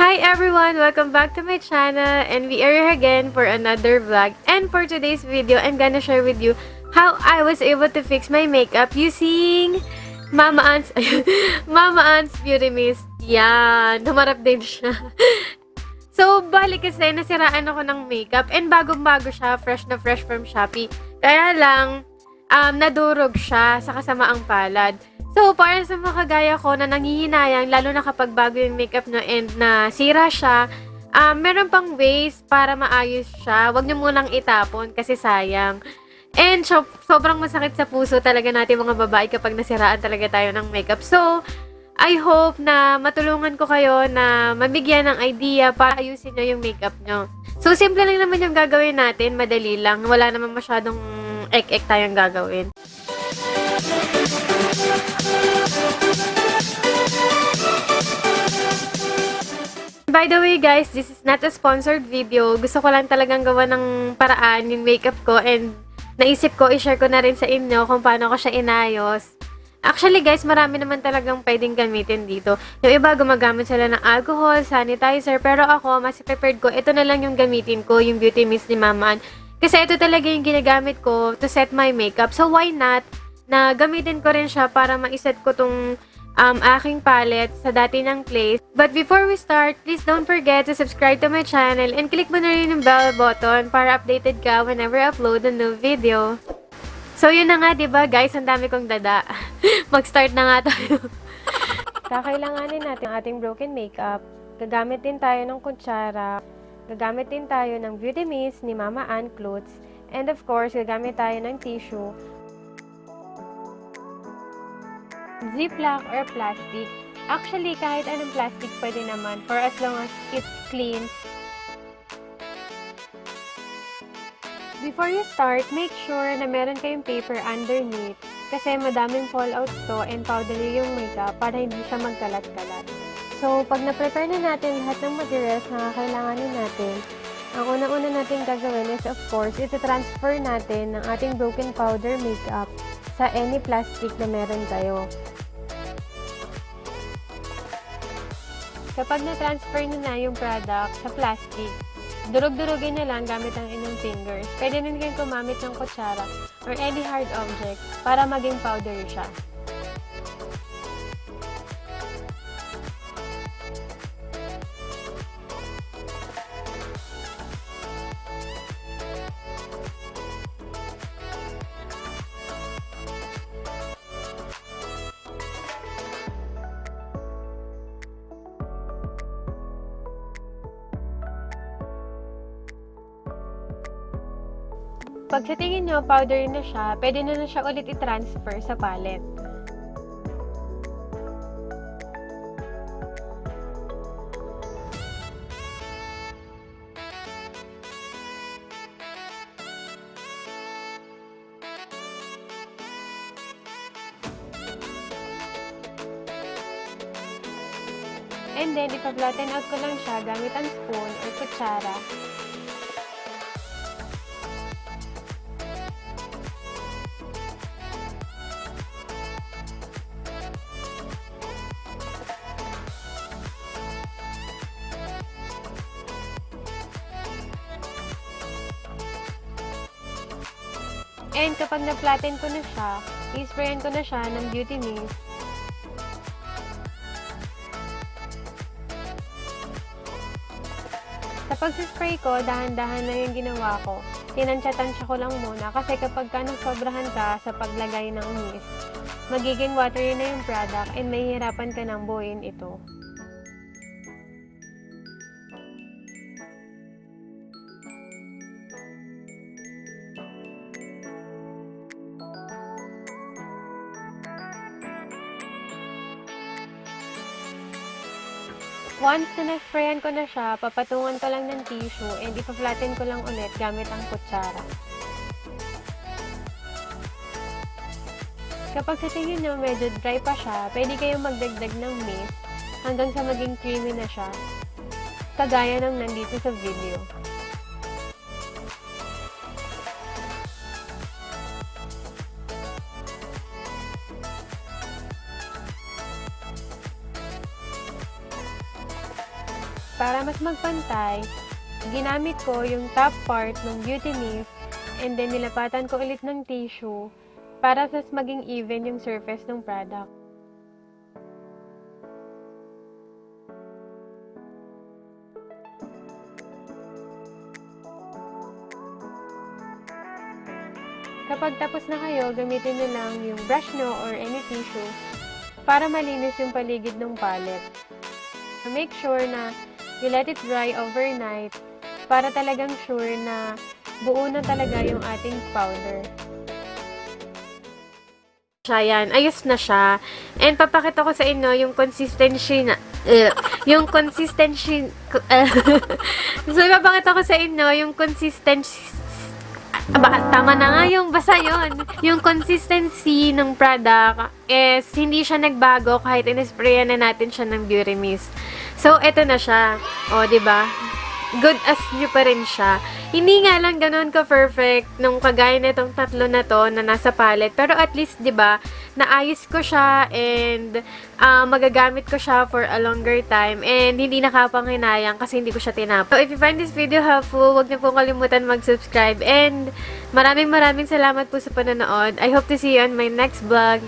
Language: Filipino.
Hi everyone! Welcome back to my channel and we are here again for another vlog. And for today's video, I'm gonna share with you how I was able to fix my makeup using Mama Ant's Mama Ant's Beauty Mist. Yan! Humarap din siya. So, balik kasi nasiraan ako ng makeup and bagong-bago siya, fresh na fresh from Shopee. Kaya lang, nadurog siya sa kasamaang palad. So, para sa mga kagaya ko na nanghihinayang, lalo na kapag bago yung makeup nyo and nasira siya, meron pang ways para maayos siya. Huwag nyo munang itapon kasi sayang. And sobrang masakit sa puso talaga natin mga babae kapag nasiraan talaga tayo ng makeup. So, I hope na matulungan ko kayo na mabigyan ng idea para ayusin nyo yung makeup nyo. So, simple lang naman yung gagawin natin. Madali lang. Wala naman masyadong ek-ek tayong gagawin. By the way guys, this is not a sponsored video. Gusto ko lang talagang gawa ng paraan yung makeup ko and naisip ko i-share ko na rin sa inyo kung paano ko siya inayos. Actually guys, marami naman talagang pwedeng gamitin dito. Yung iba gumagamit sila ng alcohol, sanitizer, pero ako mas prepared ko, ito na lang yung gamitin ko, yung beauty mist ni Mama Ann. Kasi ito talaga yung ginagamit ko to set my makeup. So why not na gamitin ko rin siya para maiset ko tong aking palette sa dati ng place. But before we start, please don't forget to subscribe to my channel and click mo na rin yung bell button para updated ka whenever I upload a new video. So yun na nga, diba guys, ang dami kong dada. Mag-start na nga tayo. Kakailanganin natin ang ating broken makeup. Gagamit din tayo ng kutsara. Gagamit din tayo ng beauty mist ni Mama Ann Clothes. And of course, gagamit tayo ng tissue. Ziploc or plastic. Actually, kahit anong plastic pwede naman for as long as it's clean. Before you start, make sure na meron kayong paper underneath kasi madaming fallout to and powdery yung makeup para hindi siya magkalat-kalat. So, pag na-prepare na natin lahat ng materials na kailanganin natin, ang una-una natin gagawin is of course, ito-transfer natin ng ating broken powder makeup sa any plastic na meron kayo. Kapag na-transfer nyo na yung product sa plastic, durog-durugin na lang gamit ang inyong fingers. Pwede rin kayong kumamit ng kutsara or any hard object para maging powdery siya. Pag sa tingin nyo, powdery na siya, pwede na siya ulit i-transfer sa palette. And then, ipa-flatten out ko lang siya gamit ang spoon or kutsara. And kapag na-flatten ko na siya, i-sprayan ko na siya ng beauty mist. Sa pag-spray ko, dahan-dahan lang yung ginawa ko. Tinansya-tansya ko lang muna kasi kapag nasobrahan ka sa paglagay ng mist, magiging watery na yung product and mahihirapan ka nang buuin ito. Once na na-sprayan ko na siya, papatungan ko lang ng tissue and ipa-flatten ko lang ulit gamit ang kutsara. Kapag sa tingin nyo medyo dry pa siya, pwede kayong magdagdag ng mist hanggang sa maging creamy na siya, kagaya ng nandito sa video. para mas magpantay, ginamit ko yung top part ng beauty mist and then nilapatan ko ulit ng tissue para mas maging even yung surface ng product. Kapag tapos na kayo, gamitin nyo lang yung brush nyo or any tissue para malinis yung paligid ng palette. Make sure na you let it dry overnight para talagang sure na buo na talaga yung ating powder. Yan, ayos na siya. And papakita ko sa inyo yung consistency na yung consistency so papakita ko sa inyo yung consistency tama na nga yung basta yun. Yung consistency ng product is hindi siya nagbago kahit in-sprayan na natin siya ng beauty mist. So, eto na siya. O, diba? Good as new pa rin siya. Hindi nga lang ganun ka-perfect nung kagaya nitong tatlo na to na nasa palette. Pero at least, diba, naayos ko siya and magagamit ko siya for a longer time and hindi nakapanghinayang kasi hindi ko siya tinap. So, if you find this video helpful, huwag niyo pong kalimutan mag-subscribe and maraming salamat po sa panonood. I hope to see you on my next vlog.